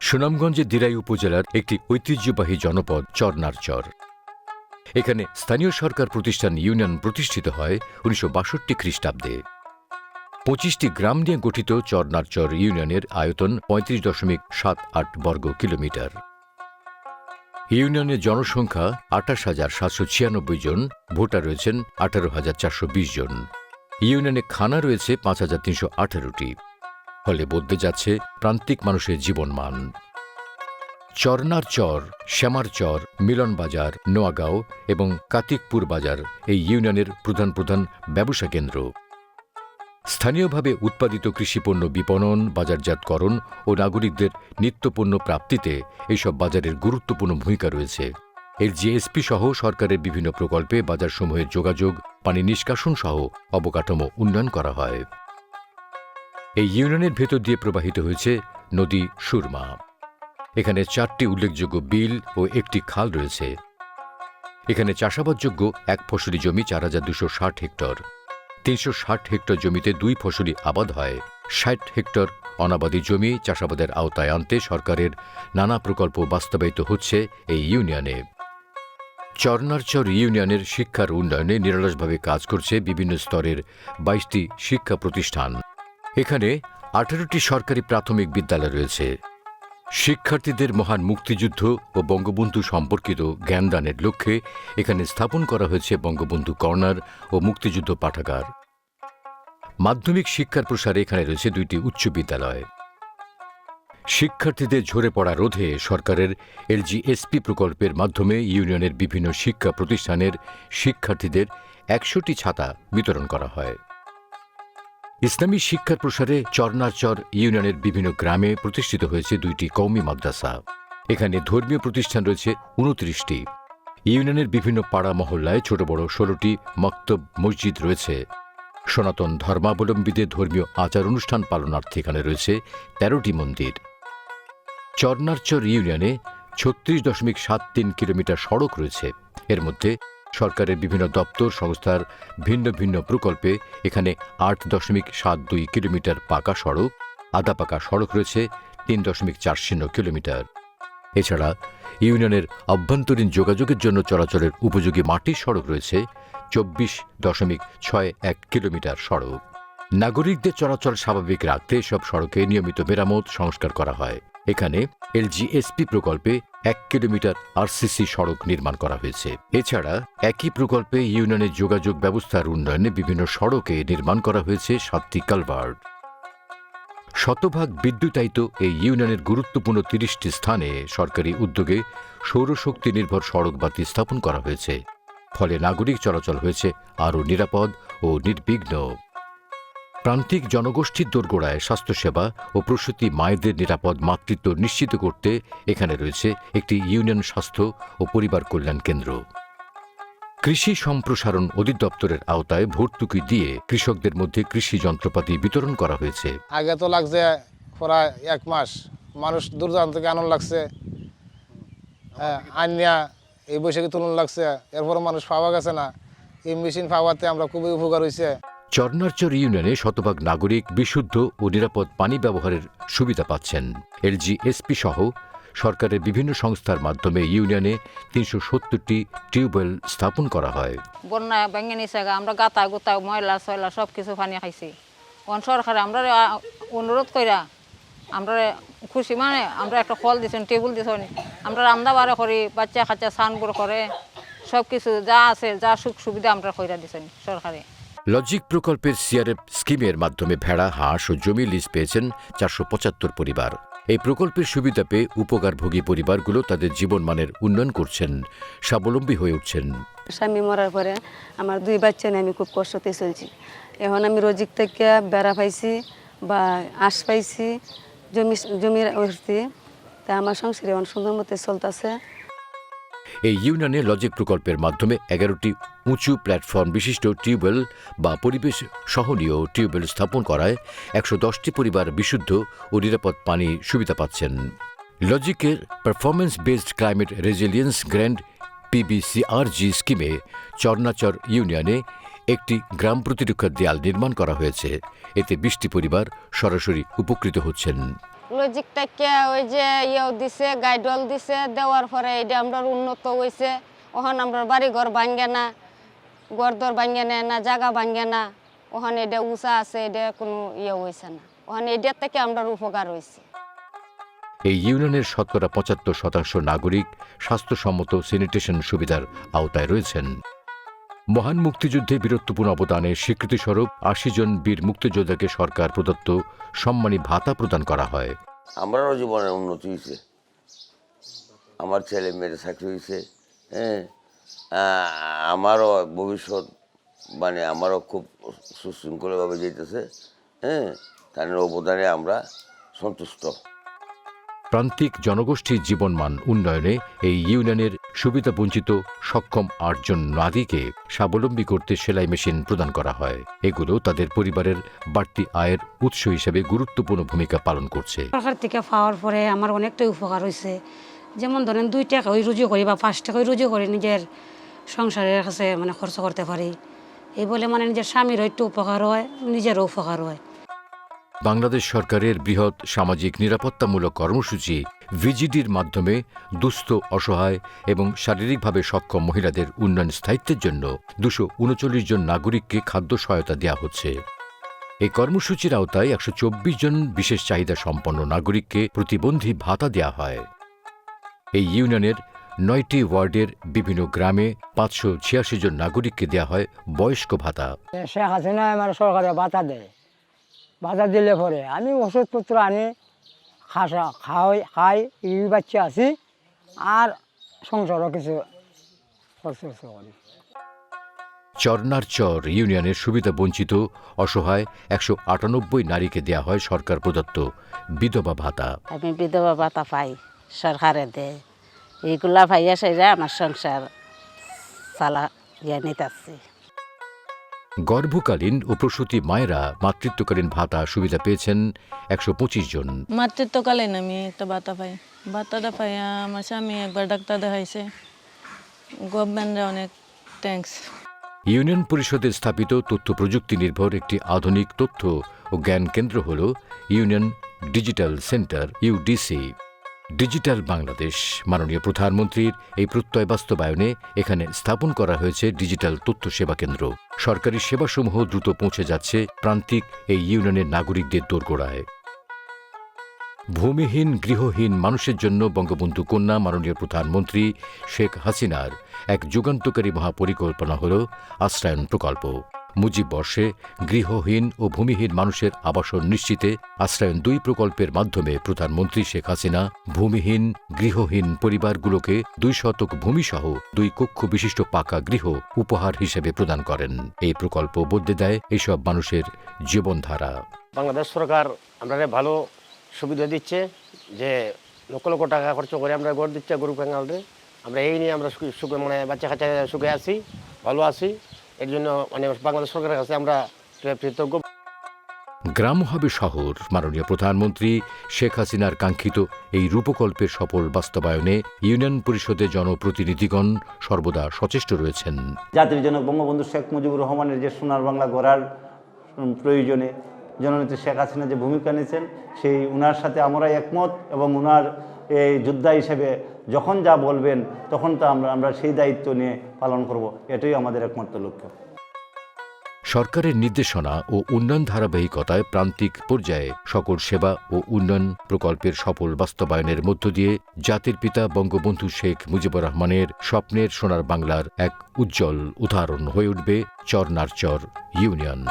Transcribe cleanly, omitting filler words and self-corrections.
সুনামগঞ্জের দিরাই উপজেলার একটি ঐতিহ্যবাহী জনপদ চরনারচর। এখানে স্থানীয় সরকার প্রতিষ্ঠান ইউনিয়ন প্রতিষ্ঠিত হয় ১৯৬২ খ্রিস্টাব্দে। ২৫টি গ্রাম নিয়ে গঠিত চরনারচর ইউনিয়নের আয়তন ৩৫.৭৮ বর্গ কিলোমিটার। ইউনিয়নের জনসংখ্যা ২৮,৭৯৬ জন, ভোটার রয়েছেন ১৮,৪২০ জন। ইউনিয়নে থানা রয়েছে ৫,৩১৮টি। ফলে বদলে যাচ্ছে প্রান্তিক মানুষের জীবনমান। চরনারচর, শ্যামারচর, মিলনবাজার, নোয়াগাঁও এবং কাতিকপুর বাজার এই ইউনিয়নের প্রধান প্রধান ব্যবসা কেন্দ্র। স্থানীয়ভাবে উৎপাদিত কৃষিপণ্য বিপণন, বাজারজাতকরণ ও নাগরিকদের নিত্যপণ্য প্রাপ্তিতে এইসব বাজারের গুরুত্বপূর্ণ ভূমিকা রয়েছে। এর জিএসপি সহ সরকারের বিভিন্ন প্রকল্পে বাজারসমূহের যোগাযোগ, পানি নিষ্কাশন সহ অবকাঠামো উন্নয়ন করা হয়। এই ইউনিয়নের ভেতর দিয়ে প্রবাহিত হয়েছে নদী সুরমা। এখানে 4টি উল্লেখযোগ্য বিল ও একটি খাল রয়েছে। এখানে চাষাবাদযোগ্য এক ফসলি জমি 4,260 হেক্টর। 360 হেক্টর জমিতে 2 ফসলি আবাদ হয়। 60 হেক্টর অনাবাদী জমি চাষাবাদের আওতায় আনতে সরকারের নানা প্রকল্প বাস্তবায়িত হচ্ছে এই ইউনিয়নে। চরনারচর ইউনিয়নের শিক্ষার উন্নয়নে নিরলসভাবে কাজ করছে বিভিন্ন স্তরের 22টি শিক্ষা প্রতিষ্ঠান। এখানে 18টি সরকারি প্রাথমিক বিদ্যালয় রয়েছে। শিক্ষার্থীদের মহান মুক্তিযুদ্ধ ও বঙ্গবন্ধু সম্পর্কিত জ্ঞানদানের লক্ষ্যে এখানে স্থাপন করা হয়েছে বঙ্গবন্ধু কর্নার ও মুক্তিযুদ্ধ পাঠাগার। মাধ্যমিক শিক্ষার প্রসারে এখানে রয়েছে 2টি উচ্চ বিদ্যালয়। শিক্ষার্থীদের ঝরে পড়া রোধে সরকারের এলজিএসপি প্রকল্পের মাধ্যমে ইউনিয়নের বিভিন্ন শিক্ষা প্রতিষ্ঠানের শিক্ষার্থীদের 100টি ছাতা বিতরণ করা হয়। ইসলামী শিক্ষার প্রসারে চরনারচর ইউনিয়নের বিভিন্ন গ্রামে প্রতিষ্ঠিত হয়েছে 2টি কওমি মাদ্রাসা। এখানে ধর্মীয় প্রতিষ্ঠান রয়েছে 29টি। ইউনিয়নের বিভিন্ন পাড়া মহল্লায় ছোট বড় 16টি মক্তব মসজিদ রয়েছে। সনাতন ধর্মাবলম্বীদের ধর্মীয় আচার অনুষ্ঠান পালনার্থে এখানে রয়েছে 13টি মন্দির। চরনারচর ইউনিয়নে 36.73 কিলোমিটার সড়ক রয়েছে। এর মধ্যে সরকারের বিভিন্ন দপ্তর সংস্থার ভিন্ন ভিন্ন প্রকল্পে এখানে 8.72 কিলোমিটার পাকা সড়ক, আধা পাকা সড়ক রয়েছে 3.40 কিলোমিটার। এছাড়া ইউনিয়নের অভ্যন্তরীণ যোগাযোগের জন্য চলাচলের উপযোগী মাটির সড়ক রয়েছে 24.61 কিলোমিটার সড়ক। নাগরিকদের চলাচল স্বাভাবিক রাখতে এসব সড়কে নিয়মিত মেরামত সংস্কার করা হয়। এখানে এলজিএসপি প্রকল্পে 1 কিলোমিটার আরসিসি সড়ক নির্মাণ করা হয়েছে। এছাড়া একই প্রকল্পে ইউনিয়নের যোগাযোগ ব্যবস্থার উন্নয়নে বিভিন্ন সড়কে নির্মাণ করা হয়েছে 7টি কালভার্ট। শতভাগ বিদ্যুতায়িত এই ইউনিয়নের গুরুত্বপূর্ণ 30টি স্থানে সরকারি উদ্যোগে সৌরশক্তি নির্ভর সড়ক বাতি স্থাপন করা হয়েছে। ফলে নাগরিক চলাচল হয়েছে আরও নিরাপদ ও নির্বিঘ্ন। প্রান্তিক জনগোষ্ঠীর দোরগোড়ায় স্বাস্থ্যসেবা ও প্রসূতি মায়েদের নিরাপদ মাতৃত্ব নিশ্চিত করতে এখানে রয়েছে একটি ইউনিয়ন স্বাস্থ্য ও পরিবার কল্যাণ কেন্দ্র। কৃষি সম্প্রসারণ অধিদপ্তরের আওতায় ভর্তুকি দিয়ে কৃষকদের মধ্যে কৃষি যন্ত্রপাতি বিতরণ করা হয়েছে। আগে তো লাগছে প্রায় 1 মাস, মানুষ দূর দূরান্ত থেকে আনন্দ লাগছে, আনিয়া এই বৈশাখী তুলন লাগছে, এরপর মানুষ পাওয়া গেছে না। এই মেশিন পাওয়াতে আমরা খুবই উপকার হয়েছে। চরনারচর ইউনিয়নে শতভাগ নাগরিক বিশুদ্ধ ও নিরাপদ পানি ব্যবহারের সুবিধা পাচ্ছেন। এলজিএসপি সহ সরকারের বিভিন্ন সংস্থার মাধ্যমে ইউনিয়নে 370টি টিউবওয়েল স্থাপন করা হয়। বন্যা ভেঙে নিছে, আমরা গাতা গোতা ময়লা সয়লা সব কিছু পানি খাইছি। সরকারে আমরা অনুরোধ কইরা আমরা খুশি, মানে আমরা একটা ফল দিছেন, টেবিল দিছেন, আমরা রান্না বাড়া করি, বাচ্চা কাচ্চা স্নান করে সব কিছু যা আছে, যা সুখ সুবিধা আমরা কইরা দিছেন সরকারে। লজিক প্রকল্পের সিআরএফ স্কিমের মাধ্যমে ভেড়া, হাঁস ও জমি লিজ পেয়েছেন 475 পরিবার। এই প্রকল্পের সুবিধা পেয়ে উপকারভোগী পরিবারগুলো তাদের জীবনমানের উন্নয়ন করছেন, স্বাবলম্বী হয়ে উঠছেন। স্বামী মরার পরে আমার 2 বাচ্চা নিয়ে আমি খুব কষ্টতে চলছি। এখন আমি রোজিক থেকে বেড়া পাইছি বা আঁশ পাইছি, জমির উঠতে, তা আমার সংসারে অনেক সুন্দর মতো চলতেছে। এই ইউনিয়নে লজিক প্রকল্পের মাধ্যমে 11টি উঁচু প্ল্যাটফর্ম বিশিষ্ট টিউবওয়েল বা পরিবেশ সহনীয় টিউবওয়েল স্থাপন করায় 110টি পরিবার বিশুদ্ধ ও নিরাপদ পানি সুবিধা পাচ্ছেন। লজিকের performance based climate resilience grant PBCRG স্কিমে চরনারচর ইউনিয়নে একটি গ্রাম প্রতিরক্ষা দেয়াল নির্মাণ করা হয়েছে। এতে 20টি পরিবার সরাসরি উপকৃত হচ্ছেন। লজিক থেকে ওই যে ইয়েও দিছে গাইডল দিছে দেওয়ার পরে এটা আমরা উন্নত হয়েছে ওখানে আমরা বাড়ি ঘর ভাঙ্গে না ঘরদর ভাঙ্গে নেয় না জায়গা ভাঙ্গে না ওখানে এটা উঁচা আছে এটা কোনো ইয়ে হয়েছে না ওখানে এটার থেকে আমরা উপকার হয়েছে এই ইউনিয়নের শতকরা ৭৫% নাগরিক স্বাস্থ্যসম্মত স্যানিটেশন সুবিধার আওতায় রয়েছেন। মহান মুক্তিযুদ্ধে বীরত্বপূর্ণ অবদানের স্বীকৃতিস্বরূপ ৮০ জন বীর মুক্তিযোদ্ধাকে সরকার প্রদত্ত সম্মানী ভাতা প্রদান করা হয়। আমারও জীবনের উন্নতি হয়েছে, আমার ছেলে মেয়ের চাকরি হয়েছে, হ্যাঁ, আমারও ভবিষ্যৎ মানে আমারও খুব সুশৃঙ্খলভাবে যেতেছে, হ্যাঁ, তাদের অবদানে আমরা সন্তুষ্ট। প্রান্তিক জনগোষ্ঠীর জীবনমান উন্নয়নে এই ইউনিয়নের সুবিধাবঞ্চিত সক্ষম ৮ জন নারীকে স্বাবলম্বী করতে সেলাই মেশিন প্রদান করা হয়। এগুলো তাদের পরিবারের বাড়তি আয়ের উৎস হিসেবে গুরুত্বপূর্ণ ভূমিকা পালন করছে। সরকার থেকে পাওয়ার পরে আমার অনেকটাই উপকার হয়েছে। যেমন ধরেন ২ টাকা ওই রুজু করি বা ৫ টাকা ওই রুজু করে নিজের সংসারের কাছে মানে খরচ করতে পারি। এই বলে মানে নিজের স্বামীরও একটু উপকার হয়, নিজেরও উপকার হয়। বাংলাদেশ সরকারের বৃহৎ সামাজিক নিরাপত্তামূলক কর্মসূচি ভিজিডির মাধ্যমে দুস্থ, অসহায় এবং শারীরিকভাবে সক্ষম মহিলাদের উন্নয়ন স্থায়িত্বের জন্য ২৩৯ জন নাগরিককে খাদ্য সহায়তা দেওয়া হচ্ছে। এই কর্মসূচির আওতায় ১২৪ জন বিশেষ চাহিদা সম্পন্ন নাগরিককে প্রতিবন্ধী ভাতা দেওয়া হয়। এই ইউনিয়নের ৯টি ওয়ার্ডের বিভিন্ন গ্রামে ৫৮৬ জন নাগরিককে দেওয়া হয় বয়স্ক ভাতা। শেখ হাসিনা আমার সরকারে ভাতা দেয়, ভাতা দিলে পরে আমি ওষুধপত্র আনি খাই বাচ্চা আছি আর সংসারও কিছু খরচ করি। চরনারচর ইউনিয়নের সুবিধা বঞ্চিত অসহায় ১৯৮ নারীকে দেয়া হয় সরকার প্রদত্ত বিধবা ভাতা। আমি বিধবা ভাতা পাই, সরকারে দেয়, এইগুলা পাইয়া সাইরা আমার সংসার চালা নিতেছি। গর্ভকালীন ও প্রসূতি মায়েরা মাতৃত্বকালীন ভাতা সুবিধা পেয়েছেন ১২৫ জন। মাতৃত্বকালীন আমি একটা ভাতা পাই, ভাতাটা পাই আমার স্বামী একবার ডাক্তার দেখাইছে, গভর্নমেন্টে অনেক থ্যাঙ্কস। ইউনিয়ন পরিষদে স্থাপিত তথ্য প্রযুক্তি নির্ভর একটি আধুনিক তথ্য ও জ্ঞান কেন্দ্র হল union digital centre UDC. Digital Bangladesh মাননীয় প্রধানমন্ত্রীর এই প্রত্যয় বাস্তবায়নে এখানে স্থাপন করা হয়েছে ডিজিটাল তথ্য সেবা কেন্দ্র। সরকারি সেবাসমূহ দ্রুত পৌঁছে যাচ্ছে প্রান্তিক এই ইউনিয়নের নাগরিকদের দোরগোড়ায়। ভূমিহীন গৃহহীন মানুষের জন্য বঙ্গবন্ধু কন্যা মাননীয় প্রধানমন্ত্রী শেখ হাসিনার এক যুগান্তকারী মহাপরিকল্পনা হল আশ্রয়ন প্রকল্প। মুজিব বর্ষে গৃহহীন ও ভূমিহীন মানুষের আবাসন নিশ্চিতে আশ্রয়ন ২ প্রকল্পের মাধ্যমে প্রধানমন্ত্রী শেখ হাসিনা ভূমিহীন গৃহহীন পরিবারগুলোকে ২ শতক ভূমিসহ ২ কক্ষ বিশিষ্ট পাকা গৃহ উপহার হিসেবে প্রদান করেন। এই প্রকল্প বদলে দেয় এইসব মানুষের জীবনধারা। বাংলাদেশ সরকার আমরা ভালো সুবিধা দিচ্ছে যে লক্ষ লক্ষ টাকা খরচ করে আমরা গড় দিচ্ছে গরু কাঙ্গালরে। আমরা এই নিয়ে আমরা সুখে মানে বাচ্চা কাচ্চা সুখে আছি, ভালো আছি। এর জন্য মানে বাংলাদেশ সরকারের কাছে আমরা কৃতজ্ঞ। গ্রাম হবে শহর মাননীয় প্রধানমন্ত্রী শেখ হাসিনার কাঙ্ক্ষিত এই রূপকল্পের সফল বাস্তবায়নে ইউনিয়ন পরিষদের জনপ্রতিনিধিগণ সর্বদা সচেষ্ট রয়েছেন। জাতির জনক বঙ্গবন্ধু শেখ মুজিবুর রহমানের যে সোনার বাংলা গড়ার প্রয়োজনে জননেত্রী শেখ হাসিনা যে ভূমিকা নিয়েছেন সেই উনার সাথে আমরা একমত এবং উনার এই যোদ্ধা হিসেবে যখন যা বলবেন তখন তা আমরা সেই দায়িত্ব নিয়ে পালন করব, এটাই আমাদের একমাত্র লক্ষ্য। সরকারের নির্দেশনা ও উন্নয়ন ধারাবাহিকতায় প্রান্তিক পর্যায়ে সকল সেবা ও উন্নয়ন প্রকল্পের সফল বাস্তবায়নের মধ্য দিয়ে জাতির পিতা বঙ্গবন্ধু শেখ মুজিবুর রহমানের স্বপ্নের সোনার বাংলার এক উজ্জ্বল উদাহরণ হয়ে উঠবে চরনারচর ইউনিয়ন।